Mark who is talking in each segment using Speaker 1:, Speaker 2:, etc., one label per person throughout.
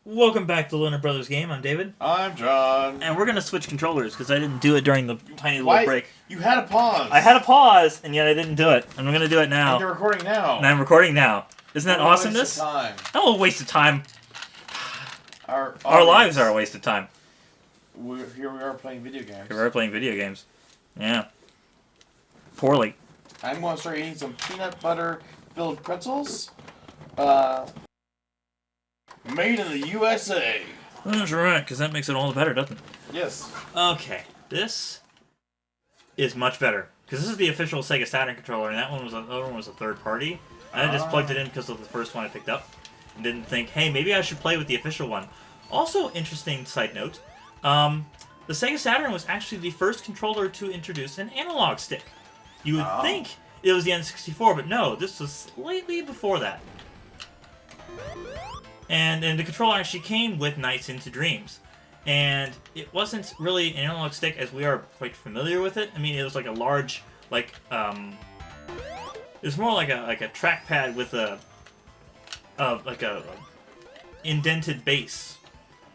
Speaker 1: Welcome back to Leonard Brothers Game. I'm David.
Speaker 2: I'm John.
Speaker 1: And we're going to switch controllers because I didn't do it during the tiny little
Speaker 2: Why?
Speaker 1: break.
Speaker 2: You had a pause.
Speaker 1: I had a pause, and yet I didn't do it. And I'm going to do it now.
Speaker 2: And you're recording now.
Speaker 1: And I'm recording now. Isn't that awesomeness?
Speaker 2: Time.
Speaker 1: Not a waste of time.
Speaker 2: Our
Speaker 1: lives are a waste of time.
Speaker 2: Here we are playing video games.
Speaker 1: Here we are playing video games. Yeah. Poorly.
Speaker 2: I'm going to start eating some peanut butter filled pretzels. Made in the USA.
Speaker 1: That's right, because that makes it all the better, doesn't it?
Speaker 2: Yes.
Speaker 1: Okay, this is much better. Because this is the official Sega Saturn controller, and that one was a third party. And I just plugged it in because of the first one I picked up. And didn't think, hey, maybe I should play with the official one. Also, interesting side note, the Sega Saturn was actually the first controller to introduce an analog stick. You would think it was the N64, but no, this was slightly before that. And the controller actually came with Nights into Dreams. And it wasn't really an analog stick as we are quite familiar with it. I mean, it was like a large, it was more like a trackpad with a indented base.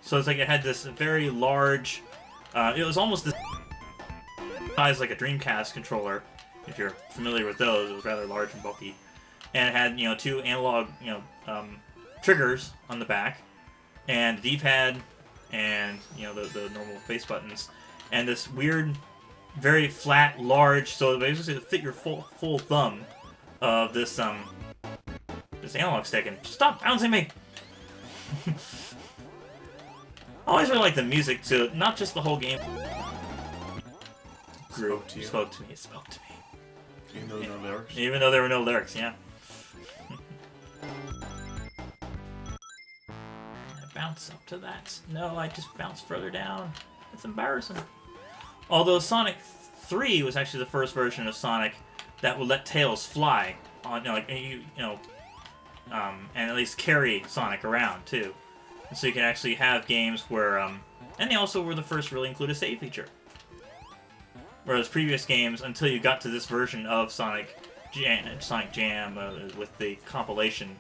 Speaker 1: So it's like it had this very large, it was almost the size like a Dreamcast controller. If you're familiar with those, it was rather large and bulky. And it had, two analog, triggers on the back, and the D-pad, and the normal face buttons, and this weird, very flat, large, so basically to fit your full thumb of this this analog stick. And stop bouncing me! I always really like the music too, not just the whole game.
Speaker 2: Spoke to you.
Speaker 1: Spoke to me. It spoke to me.
Speaker 2: Even though there were no lyrics.
Speaker 1: Even though there were no lyrics, yeah. Bounce up to that. No, I just bounced further down. It's embarrassing. Although Sonic 3 was actually the first version of Sonic that would let Tails fly on, and at least carry Sonic around too. And so you can actually have games where, and they also were the first to really include a save feature. Whereas previous games, until you got to this version of Sonic Jam, with the compilation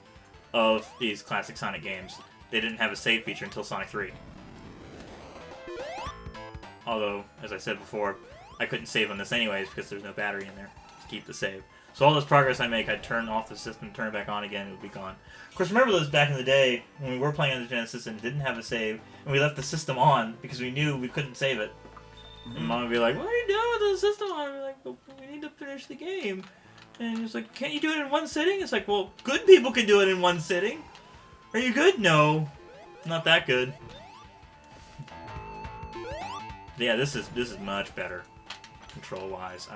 Speaker 1: of these classic Sonic games, they didn't have a save feature until Sonic 3. Although, as I said before, I couldn't save on this anyways because there's no battery in there to keep the save. So all this progress I make, I'd turn off the system, turn it back on again, it would be gone. Of course, remember those back in the day when we were playing on the Genesis and didn't have a save, and we left the system on because we knew we couldn't save it. Mm-hmm. And Mom would be like, "What are you doing with the system on?" I'd be like, "Well, we need to finish the game." And it's like, "Can't you do it in one sitting?" It's like, "Well, good people can do it in one sitting." Are you good? No. Not that good. Yeah, this is much better. Control-wise.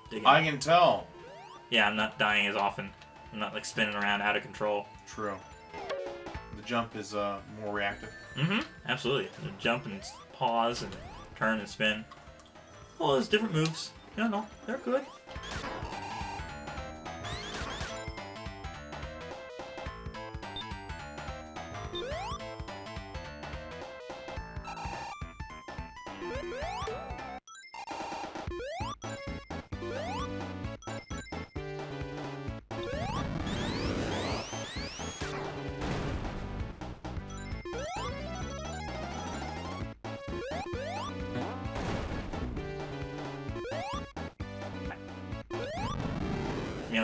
Speaker 1: Digging.
Speaker 2: I can tell.
Speaker 1: Yeah, I'm not dying as often. I'm not, spinning around out of control.
Speaker 2: True. The jump is more reactive.
Speaker 1: Mm-hmm. Absolutely. The jump and pause and turn and spin. Oh, there's different moves. No, they're good.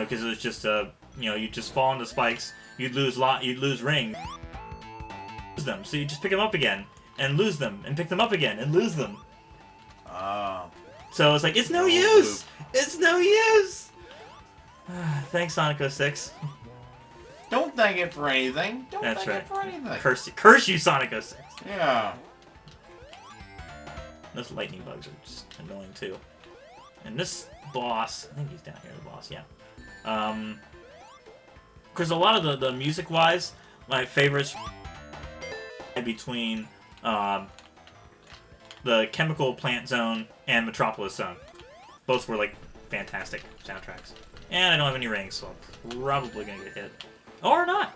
Speaker 1: Because it was just you'd just fall into spikes, you'd lose ring, lose them, so you just pick them up again and lose them and pick them up again and lose them. So it's like, it's no use. It's no use. Thanks, Sonic 06.
Speaker 2: Don't thank it for anything.
Speaker 1: That's right.
Speaker 2: It for anything.
Speaker 1: Curse you, Sonic 06.
Speaker 2: Yeah.
Speaker 1: Those lightning bugs are just annoying too. And this boss, I think he's down here, the boss, yeah. Because a lot of the music-wise, my favorites between the Chemical Plant Zone and Metropolis Zone. Both were fantastic soundtracks. And I don't have any rings, so I'm probably gonna get hit. Or not!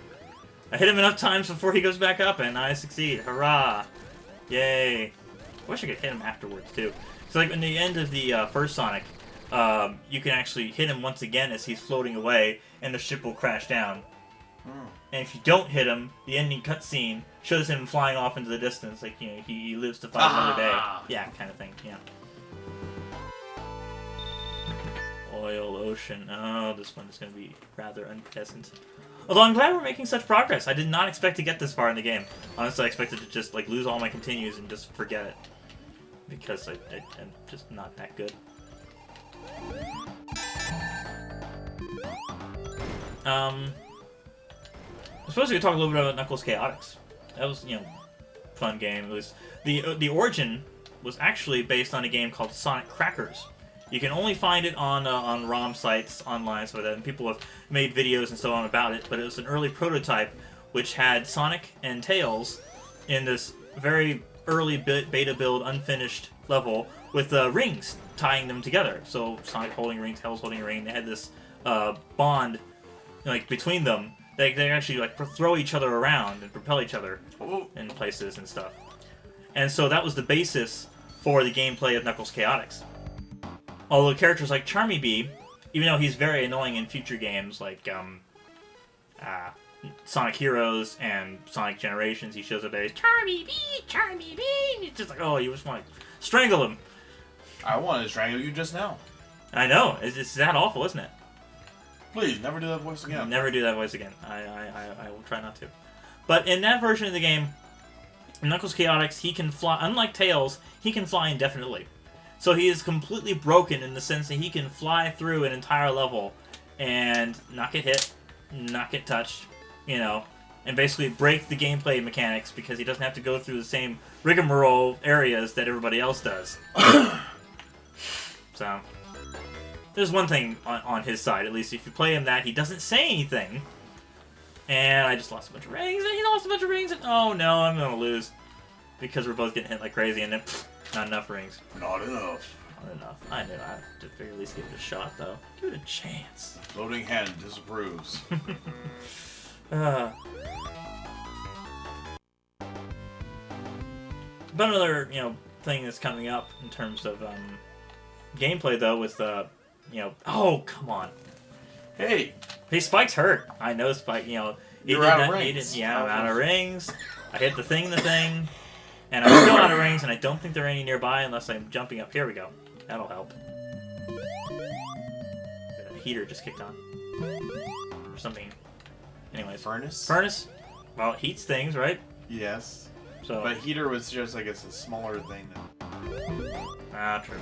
Speaker 1: I hit him enough times before he goes back up, and I succeed. Hurrah! Yay! I wish I could hit him afterwards, too. So, in the end of the first Sonic, you can actually hit him once again as he's floating away, and the ship will crash down. And if you don't hit him, the ending cutscene shows him flying off into the distance, like, you know, he lives to fight another day. Yeah, kind of thing, yeah. Oil Ocean. Oh, this one is going to be rather unpleasant. Although I'm glad we're making such progress. I did not expect to get this far in the game. Honestly, I expected to just, like, lose all my continues and just forget it. Because I'm just not that good. I'm supposed to talk a little bit about Knuckles Chaotix. That was, you know, fun game. It was the origin was actually based on a game called Sonic Crackers. You can only find it on ROM sites online, so that and people have made videos and so on about it. But it was an early prototype which had Sonic and Tails in this very early beta build, unfinished level with rings tying them together. So Sonic holding a ring, Tails holding a ring. They had this bond, like, between them. They actually, like, throw each other around and propel each other in places and stuff. And so that was the basis for the gameplay of Knuckles Chaotix. Although characters like Charmy Bee, even though he's very annoying in future games like Sonic Heroes and Sonic Generations, he shows up there, Charmy Bee, Charmy Bee, and it's just like, oh, you just want to strangle him.
Speaker 2: I wanted to strangle you just now.
Speaker 1: I know, it's that awful, isn't it?
Speaker 2: Please, never do that voice again.
Speaker 1: Never do that voice again. I will try not to. But in that version of the game, Knuckles Chaotix, he can fly, unlike Tails, he can fly indefinitely. So he is completely broken in the sense that he can fly through an entire level and not get hit, not get touched, you know, and basically break the gameplay mechanics because he doesn't have to go through the same rigmarole areas that everybody else does. So, there's one thing on his side, at least if you play him that, he doesn't say anything. And I just lost a bunch of rings, and he lost a bunch of rings, and oh no, I'm gonna lose. Because we're both getting hit like crazy, and then, not enough rings.
Speaker 2: Not enough.
Speaker 1: Not enough. I know, I have to figure at least give it a shot, though. Give it a chance.
Speaker 2: Floating hand disapproves.
Speaker 1: But another, you know, thing that's coming up in terms of gameplay, though, with you know, oh come on,
Speaker 2: Hey,
Speaker 1: Spike's hurt. I know Spike. You know,
Speaker 2: you're out of rings.
Speaker 1: Yeah, I'm out of rings. I hit the thing, and I'm still out of rings, and I don't think there are any nearby unless I'm jumping up. Here we go. That'll help. The heater just kicked on, or something. Anyways,
Speaker 2: furnace.
Speaker 1: Well, it heats things, right?
Speaker 2: Yes.
Speaker 1: So.
Speaker 2: But heater was just, I guess, a smaller thing.
Speaker 1: True.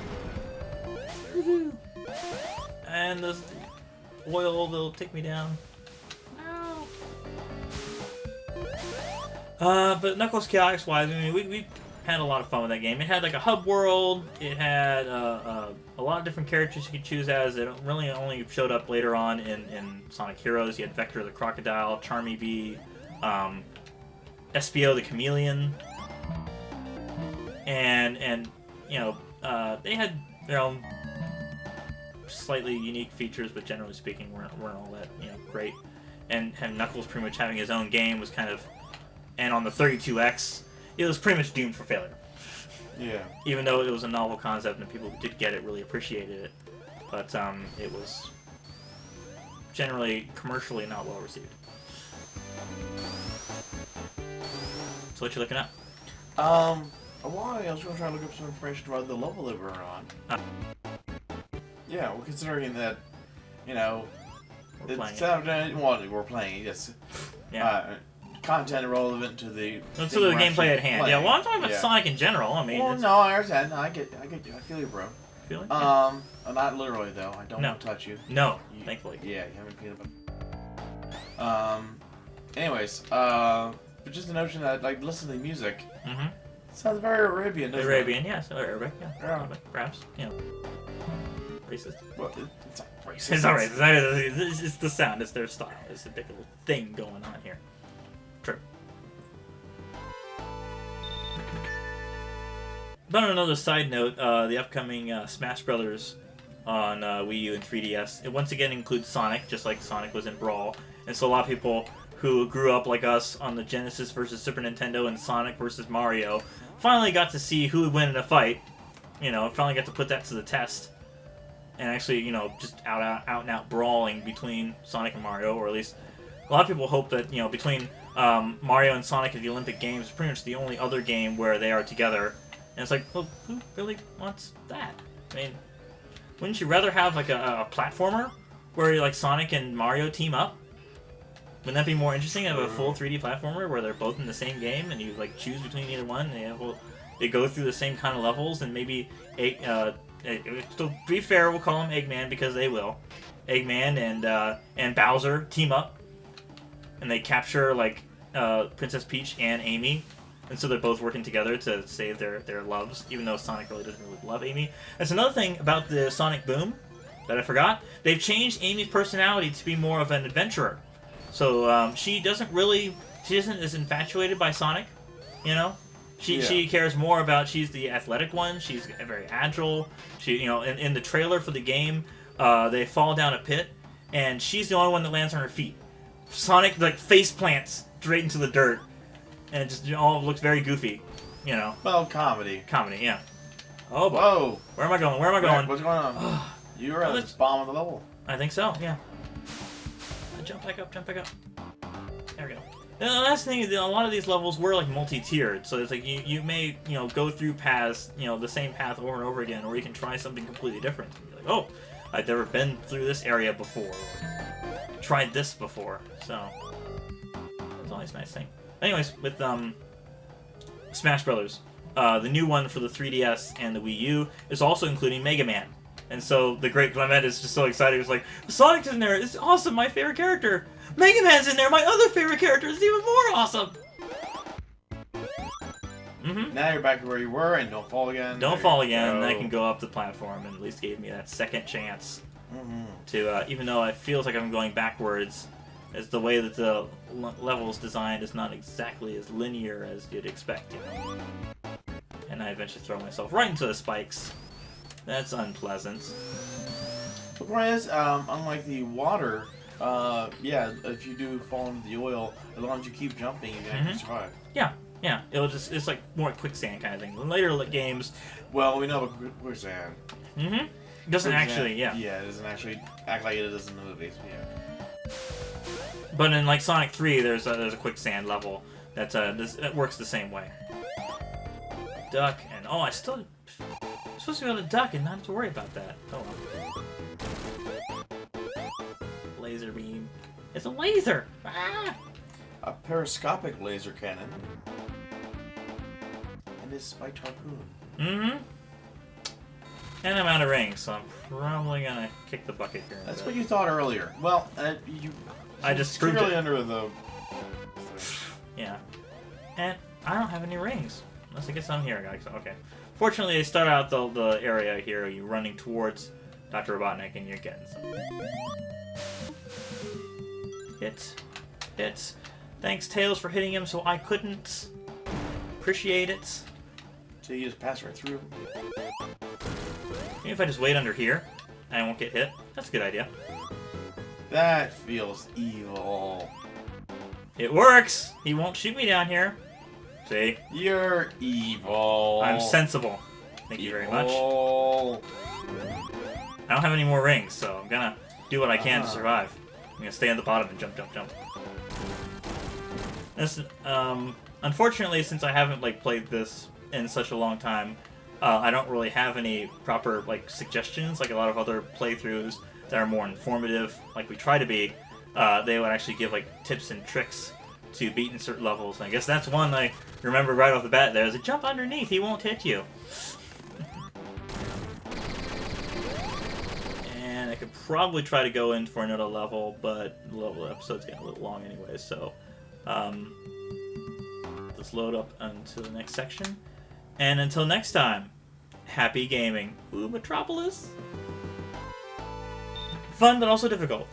Speaker 1: And this oil will take me down. No. But Knuckles Chaotix wise, I mean, we had a lot of fun with that game. It had like a hub world. It had a lot of different characters you could choose as. It really only showed up later on in Sonic Heroes. You had Vector the Crocodile, Charmy Bee, SPO the Chameleon, and you know, they had their own slightly unique features, but generally speaking, weren't all that, you know, great. And Knuckles pretty much having his own game was kind of, and on the 32X, it was pretty much doomed for failure.
Speaker 2: Yeah.
Speaker 1: Even though it was a novel concept and people who did get it really appreciated it, but it was generally commercially not well received. So what you looking up?
Speaker 2: Well, I was going to try to look up some information about the level that we're on. Yeah, well, considering that, you know, we're playing, yes.
Speaker 1: Yeah.
Speaker 2: Content relevant to the
Speaker 1: gameplay at hand.
Speaker 2: Playing.
Speaker 1: Yeah, well, I'm talking about Sonic in general. I mean,
Speaker 2: well, no, I understand. I get you. I feel you, bro.
Speaker 1: Feeling?
Speaker 2: Not literally though. I don't want to touch you.
Speaker 1: No, thankfully.
Speaker 2: Yeah, you haven't peanut butter. Anyways, but just the notion that, like, listening to music sounds very Arabian, doesn't it?
Speaker 1: Arabian, yes, or Arabic, yeah. Perhaps, you know. Racist.
Speaker 2: Well, it's not racist.
Speaker 1: It's not racist. It's the sound. It's their style. It's a big little thing going on here. True. But on another side note, the upcoming Smash Brothers on Wii U and 3DS, it once again includes Sonic, just like Sonic was in Brawl. And so a lot of people who grew up like us on the Genesis versus Super Nintendo and Sonic versus Mario finally got to see who would win in a fight. You know, finally got to put that to the test. And actually, you know, just out and out brawling between Sonic and Mario, or at least a lot of people hope that, you know, between Mario and Sonic at the Olympic Games, pretty much the only other game where they are together. And it's like, well, who really wants that? I mean, wouldn't you rather have like a platformer where like Sonic and Mario team up? Wouldn't that be more interesting? Have a full 3D platformer where they're both in the same game and you like choose between either one. And they go through the same kind of levels and maybe to be fair, we'll call them Eggman because they will. Eggman and Bowser team up and they capture like Princess Peach and Amy. And so they're both working together to save their loves, even though Sonic really doesn't really love Amy. That's another thing about the Sonic Boom that I forgot. They've changed Amy's personality to be more of an adventurer. So she isn't as infatuated by Sonic, you know? She cares more about, she's the athletic one, she's very agile. She, you know, in the trailer for the game, they fall down a pit, and she's the only one that lands on her feet. Sonic, like, face plants straight into the dirt. And it just all looks very goofy, you know.
Speaker 2: Well, comedy.
Speaker 1: Comedy, yeah. Oh, boy.
Speaker 2: Whoa.
Speaker 1: Where am I going? Where am I going?
Speaker 2: What's going on? You were at the bottom of the level.
Speaker 1: I think so, yeah. Jump back up, jump back up. There we go. And the last thing is, a lot of these levels were like multi-tiered, so it's like you may, you know, go through paths, you know, the same path over and over again, or you can try something completely different. You're like, oh, I've never been through this area before, or tried this before, so it's always a nice thing. Anyways, with Smash Brothers, the new one for the 3DS and the Wii U is also including Mega Man. And so the great Clement is just so excited. He's like, Sonic's in there. It's awesome. My favorite character. Mega Man's in there. My other favorite character is even more awesome.
Speaker 2: Now you're back to where you were, and don't fall again.
Speaker 1: Don't fall again. And I can go up the platform, and at least gave me that second chance to, even though it feels like I'm going backwards, as the way that the level is designed is not exactly as linear as you'd expect, you know. And I eventually throw myself right into the spikes. That's unpleasant.
Speaker 2: The point is, unlike the water, if you do fall into the oil, as long as you keep jumping, you can actually survive.
Speaker 1: Yeah. It's like more quicksand kind of thing. In later games...
Speaker 2: Well, we know about quicksand.
Speaker 1: It doesn't actually,
Speaker 2: Yeah, it doesn't actually act like it does in the movies,
Speaker 1: But in like Sonic 3, there's a quicksand level that works the same way. Duck, and I'm supposed to be able to duck and not have to worry about that. Oh well. Laser beam. It's a laser! Ah!
Speaker 2: A periscopic laser cannon. And this spiked harpoon.
Speaker 1: And I'm out of rings, so I'm probably gonna kick the bucket here.
Speaker 2: That's what you thought earlier. Well,
Speaker 1: I just screwed it.
Speaker 2: Under the...
Speaker 1: Yeah. And I don't have any rings. Unless I get some here, guys. Okay. Fortunately, they start out the area here. You're running towards Dr. Robotnik, and you're getting some. Hits. Thanks, Tails, for hitting him so I couldn't. Appreciate it.
Speaker 2: So you just pass right through.
Speaker 1: Maybe if I just wait under here, I won't get hit. That's a good idea.
Speaker 2: That feels evil.
Speaker 1: It works! He won't shoot me down here. See?
Speaker 2: You're evil.
Speaker 1: I'm sensible. Thank you very much. I don't have any more rings, so I'm gonna do what I can to survive. I'm gonna stay on the bottom and jump. This, unfortunately, since I haven't played this in such a long time, I don't really have any proper suggestions like a lot of other playthroughs that are more informative, like we try to be. They would actually give tips and tricks to beating certain levels. And I guess that's one I remember right off the bat. There's a jump underneath, he won't hit you. And I could probably try to go in for another level, but the level episode's getting a little long anyway, so let's load up onto the next section. And until next time, happy gaming. Ooh, Metropolis? Fun, but also difficult.